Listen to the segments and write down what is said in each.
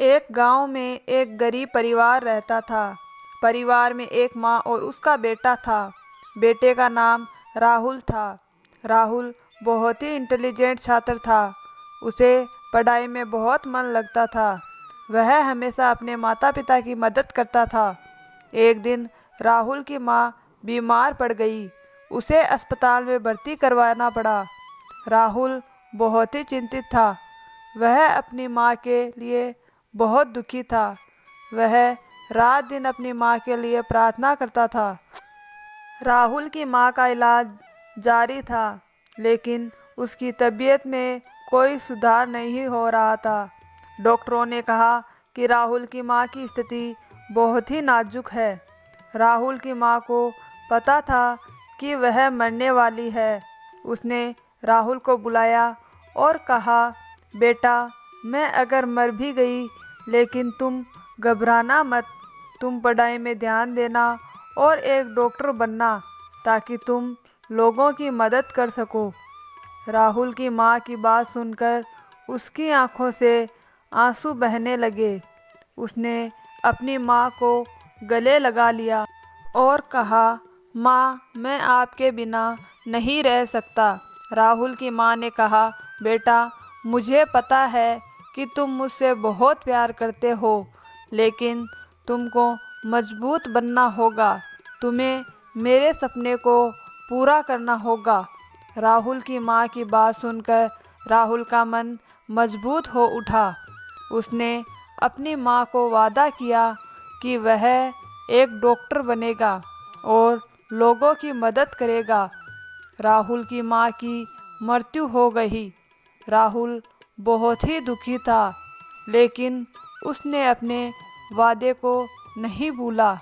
एक गांव में एक गरीब परिवार रहता था। परिवार में एक माँ और उसका बेटा था। बेटे का नाम राहुल था। राहुल बहुत ही इंटेलिजेंट छात्र था। उसे पढ़ाई में बहुत मन लगता था। वह हमेशा अपने माता पिता की मदद करता था। एक दिन राहुल की माँ बीमार पड़ गई। उसे अस्पताल में भर्ती करवाना पड़ा। राहुल बहुत ही चिंतित था। वह अपनी माँ के लिए बहुत दुखी था। वह रात दिन अपनी माँ के लिए प्रार्थना करता था। राहुल की माँ का इलाज जारी था, लेकिन उसकी तबीयत में कोई सुधार नहीं हो रहा था। डॉक्टरों ने कहा कि राहुल की माँ की स्थिति बहुत ही नाजुक है। राहुल की माँ को पता था कि वह मरने वाली है। उसने राहुल को बुलाया और कहा, बेटा, मैं अगर मर भी गई, लेकिन तुम घबराना मत। तुम पढ़ाई में ध्यान देना और एक डॉक्टर बनना, ताकि तुम लोगों की मदद कर सको। राहुल की माँ की बात सुनकर उसकी आंखों से आंसू बहने लगे। उसने अपनी माँ को गले लगा लिया और कहा, माँ, मैं आपके बिना नहीं रह सकता। राहुल की माँ ने कहा, बेटा, मुझे पता है कि तुम मुझसे बहुत प्यार करते हो, लेकिन तुमको मजबूत बनना होगा। तुम्हें मेरे सपने को पूरा करना होगा। राहुल की माँ की बात सुनकर राहुल का मन मजबूत हो उठा। उसने अपनी माँ को वादा किया कि वह एक डॉक्टर बनेगा और लोगों की मदद करेगा। राहुल की माँ की मृत्यु हो गई। राहुल बहुत ही दुखी था, लेकिन उसने अपने वादे को नहीं भूला।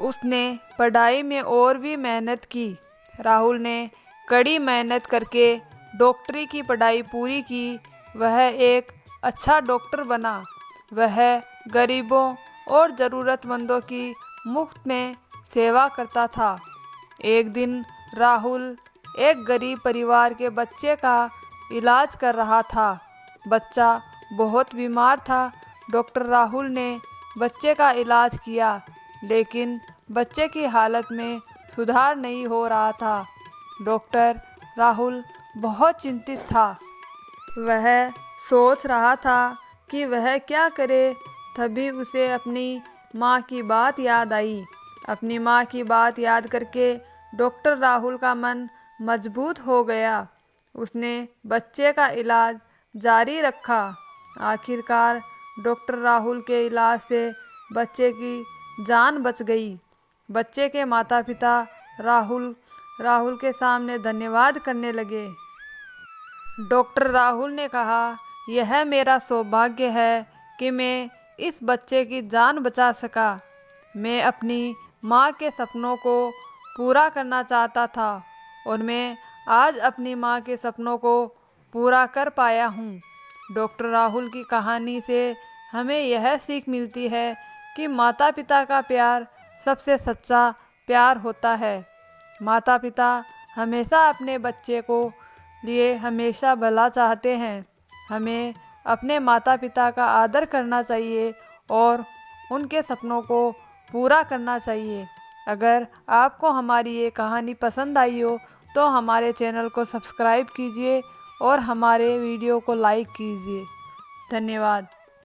उसने पढ़ाई में और भी मेहनत की। राहुल ने कड़ी मेहनत करके डॉक्टरी की पढ़ाई पूरी की। वह एक अच्छा डॉक्टर बना। वह गरीबों और ज़रूरतमंदों की मुफ्त में सेवा करता था। एक दिन राहुल एक गरीब परिवार के बच्चे का इलाज कर रहा था। बच्चा बहुत बीमार था। डॉक्टर राहुल ने बच्चे का इलाज किया, लेकिन बच्चे की हालत में सुधार नहीं हो रहा था। डॉक्टर राहुल बहुत चिंतित था। वह सोच रहा था कि वह क्या करे। तभी उसे अपनी माँ की बात याद आई। अपनी माँ की बात याद करके डॉक्टर राहुल का मन मजबूत हो गया। उसने बच्चे का इलाज जारी रखा। आखिरकार डॉक्टर राहुल के इलाज से बच्चे की जान बच गई। बच्चे के माता पिता राहुल के सामने धन्यवाद करने लगे। डॉक्टर राहुल ने कहा, यह मेरा सौभाग्य है कि मैं इस बच्चे की जान बचा सका। मैं अपनी माँ के सपनों को पूरा करना चाहता था और मैं आज अपनी माँ के सपनों को पूरा कर पाया हूँ। डॉक्टर राहुल की कहानी से हमें यह सीख मिलती है कि माता पिता का प्यार सबसे सच्चा प्यार होता है। माता पिता हमेशा अपने बच्चे को लिए हमेशा भला चाहते हैं। हमें अपने माता पिता का आदर करना चाहिए और उनके सपनों को पूरा करना चाहिए। अगर आपको हमारी ये कहानी पसंद आई हो तो हमारे चैनल को सब्सक्राइब कीजिए और हमारे वीडियो को लाइक कीजिए। धन्यवाद।